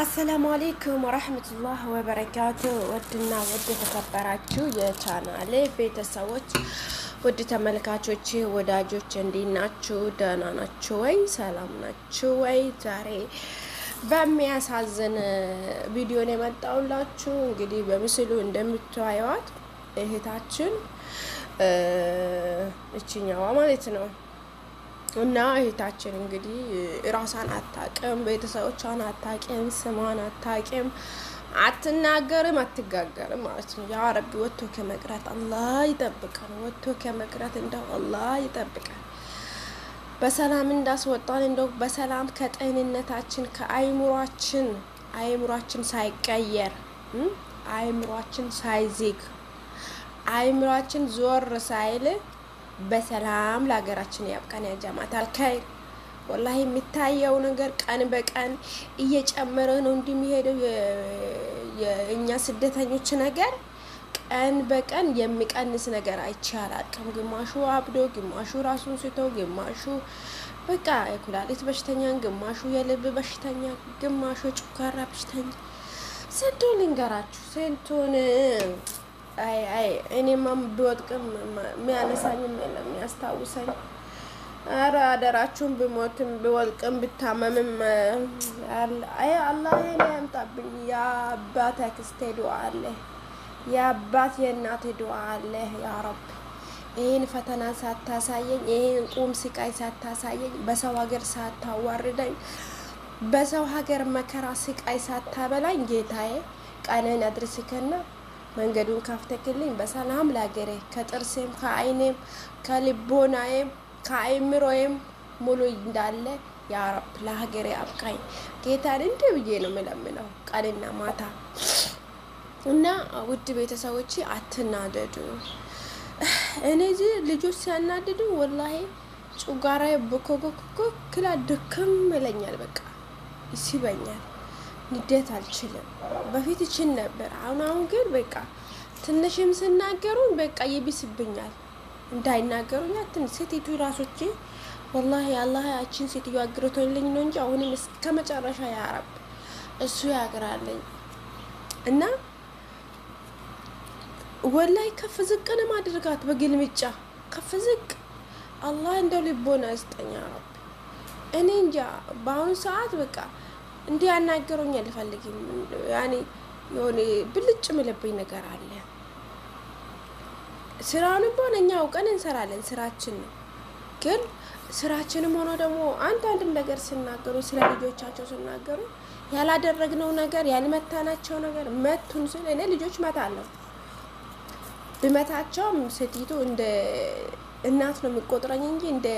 አሰላሙ አሌይኩም ወረህመቱላህ ወበረካቱ። ውድና ውድ የተከበራችሁ የቻናሌ ቤተሰቦች፣ ውድ ተመልካቾች፣ ወዳጆች እንዴት ናችሁ? ደህና ናችሁ ወይ? ሰላም ናችሁ ወይ? ዛሬ በሚያሳዝን ቪዲዮ ነው የመጣሁላችሁ። እንግዲህ በምስሉ እንደምታዩት እህታችን እችኛዋ ማለት ነው እና እህታችን እንግዲህ ራሷን አታውቅም፣ ቤተሰቦቿን አታውቅም፣ ስሟን አታውቅም፣ አትናገርም፣ አትጋገርም ማለት ነው። ያ ረቢ ወጥቶ ከመቅረት አላህ ይጠብቀን። ወጥቶ ከመቅረት እንደው አላህ ይጠብቀን። በሰላም እንዳስወጣን እንደው በሰላም ከጤንነታችን ከአይምሯችን ሳይቀየር አይምሯችን ሳይዚግ አይምሯችን ዞር ሳይል በሰላም ለሀገራችን ያብቃን። ያ ጀማዓት አልኸይር። ወላሂ የሚታየው ነገር ቀን በቀን እየጨመረ ነው እንደሚሄደው የእኛ ስደተኞች ነገር ቀን በቀን የሚቀንስ ነገር አይቻላልም። ግማሹ አብዶ፣ ግማሹ ራሱን ስቶ፣ ግማሹ በቃ የኩላሊት በሽተኛ፣ ግማሹ የልብ በሽተኛ፣ ግማሹ የጨጓራ በሽተኛ። ስንቱን ልንገራችሁ ስንቱን እኔማ ብወድቅም የሚያነሳኝም የለም የሚያስታውሰኝ። ኧረ አደራችሁን ብሞትም ብወድቅም ብታመምም አላህ የኔ ያምጣብኝ። የአባት አክስቴ ዱዓ አለ፣ የአባት የእናቴ ዱዓ አለ። ያ ረብ ይህን ፈተና ሳታሳየኝ፣ ይህን ቁም ስቃይ ሳታሳየኝ፣ በሰው ሀገር ሳታዋርደኝ፣ በሰው ሀገር መከራ ስቃይ ሳታበላኝ ጌታዬ ቀንን አድርስከና መንገዱን ካፍተክልኝ በሰላም ለሀገሬ ከጥርሴም ከአይኔም ከልቦናዬም ከአይምሮዬም ሙሉ እንዳለ ያ ረብ ለሀገሬ አብቃኝ። ጌታን እንደ ብዬ ነው የምለምነው ቀንና ማታ። እና ውድ ቤተሰቦች አትናደዱ። እነዚህ ልጆች ሲያናድዱ ወላሂ ጩጋራዬ በኮኮኮ ክላ ድክም ይለኛል፣ በቃ ይስበኛል። ንዴት አልችልም። በፊት ይችል ነበር። አሁን ግን በቃ ትንሽም ስናገሩኝ በቃ ይብስብኛል። እንዳይናገሩኝ ሴቲቱ ራሶቼ ወላሂ አላህ ያችን ሴትዮ አግርቶልኝ ነው እንጂ አሁንም እስከ መጨረሻ ያረብ እሱ ያግራለኝ። እና ወላሂ ከፍ ዝቅንም አድርጋት በግልምጫ ከፍ ዝቅ አላህ እንደው ልቦና ያስጠኛ ረብ። እኔ እንጃ በአሁኑ ሰዓት በቃ እንዲህ ያናገሩኝ አልፈልግም። ያኔ የሆነ ብልጭ ምልብኝ ነገር አለ። ስራውን እንኳን እኛ አውቀን እንሰራለን፣ ስራችን ነው። ግን ስራችንም ሆኖ ደግሞ አንዳንድም ነገር ሲናገሩ ስለ ልጆቻቸው ሲናገሩ ያላደረግነው ነገር ያልመታናቸው ነገር መቱን ስል እኔ ልጆች መታለሁ። ብመታቸውም ሴቲቱ እንደ እናት ነው የሚቆጥረኝ እንጂ እንደ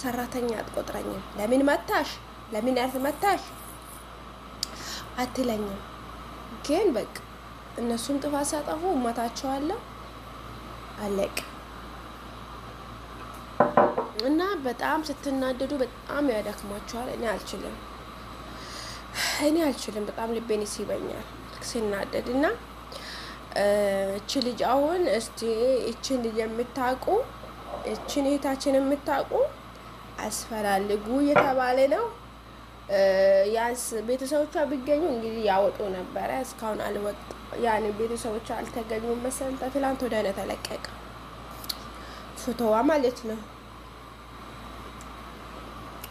ሰራተኛ አትቆጥረኝም። ለምን መታሽ፣ ለምን ያልመታሽ አትለኝም። ግን በቃ እነሱም ጥፋት ሲያጠፉ እመታቸዋለሁ፣ አለቅ። እና በጣም ስትናደዱ በጣም ያደክማቸዋል። እኔ አልችልም። በጣም ልቤን ይስበኛል ሲናደድ። እና እቺ ልጅ አሁን እስቲ እቺን ልጅ የምታውቁ እቺን እህታችን የምታውቁ አስፈላልጉ እየተባለ ነው። ያንስ ቤተሰቦቿ ቢገኙ እንግዲህ ያወጡ ነበረ። እስካሁን አልወጡ። ያኔ ቤተሰቦቿ አልተገኙም መሰል። ትላንት ወደ ነው ተለቀቀ ፎቶዋ ማለት ነው።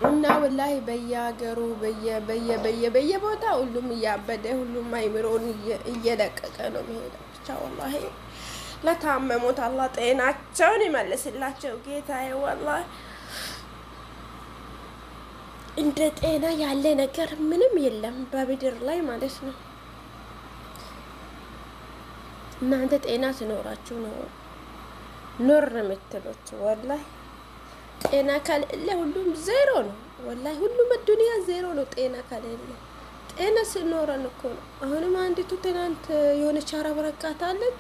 እና ወላሂ በየሀገሩ በየቦታ ሁሉም እያበደ ሁሉም አይምሮን እየለቀቀ ነው የሚሄደው። ብቻ ወላሂ ለታመሙት አላህ ጤናቸውን ይመልስላቸው ጌታዬ። ወላሂ እንደ ጤና ያለ ነገር ምንም የለም በምድር ላይ ማለት ነው። እናንተ ጤና ሲኖራችሁ ነው ኖር የምትሉት። ወላሂ ጤና ከሌለ ሁሉም ዜሮ ነው። ወላሂ ሁሉም ዱንያ ዜሮ ነው ጤና ከሌለ። ጤና ሲኖረን እኮ ነው። አሁንም አንዲቱ ትናንት የሆነች አረብ ረቃታለች።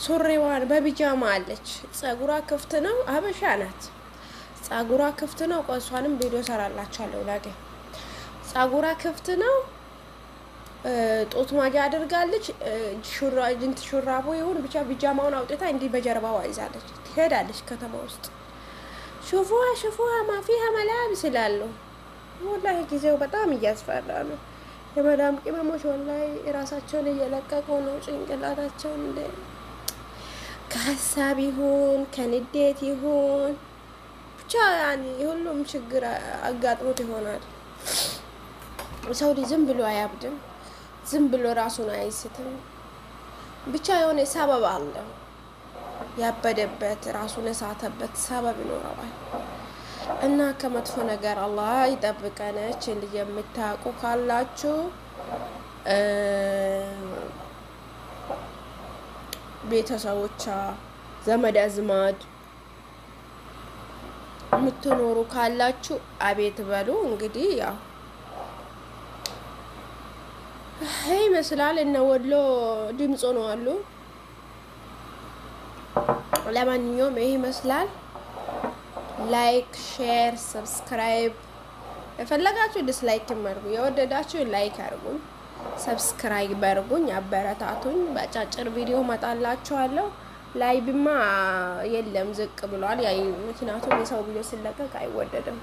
ሱሪዋን በቢጃማ አለች። ጸጉሯ ክፍት ነው። አበሻ ናት። ጸጉሯ ክፍት ነው። ቆሷንም ቪዲዮ ሰራላችኋለሁ ነገ። ጸጉሯ ክፍት ነው። ጦት ማጃ አድርጋለች። ሹራቡ ይሁን ብቻ ቢጃማውን አውጥታ እንዲህ በጀርባዋ ይዛለች። ትሄዳለች ከተማ ውስጥ። ሹፉሃ ማፊሃ መላብስ ይላሉ። ወላሂ ጊዜው በጣም እያስፈራ ነው። የመዳም ቅመሞች ወላሂ ራሳቸውን እየለቀቁ ነው። ጭንቅላታቸውን እንደ ከሀሳብ ይሁን ከንዴት ይሁን ብቻ ያኔ ሁሉም ችግር አጋጥሞት ይሆናል። ሰው ልጅ ዝም ብሎ አያብድም፣ ዝም ብሎ ራሱን አይስትም። ብቻ የሆነ ሰበብ አለው። ያበደበት ራሱን የሳተበት ሰበብ ይኖረዋል። እና ከመጥፎ ነገር አላህ ይጠብቀን። እችን ልጅ የምታውቁ ካላችሁ ቤተሰቦቿ፣ ዘመድ አዝማድ የምትኖሩ ካላችሁ አቤት በሉ። እንግዲህ ያው ይሄ ይመስላል። እነ ወሎ ድምጾ ነው አሉ። ለማንኛውም ይሄ ይመስላል። ላይክ፣ ሼር፣ ሰብስክራይብ የፈለጋችሁ ዲስላይክ አድርጉ፣ የወደዳችሁ ላይክ አድርጉኝ፣ ሰብስክራይብ አድርጉኝ፣ አበረታቱኝ። በአጫጭር ቪዲዮ መጣላችኋለሁ። ላይብማ የለም ዝቅ ብሏል። ምክንያቱም የሰው ቪዲዮ ሲለቀቅ አይወደድም።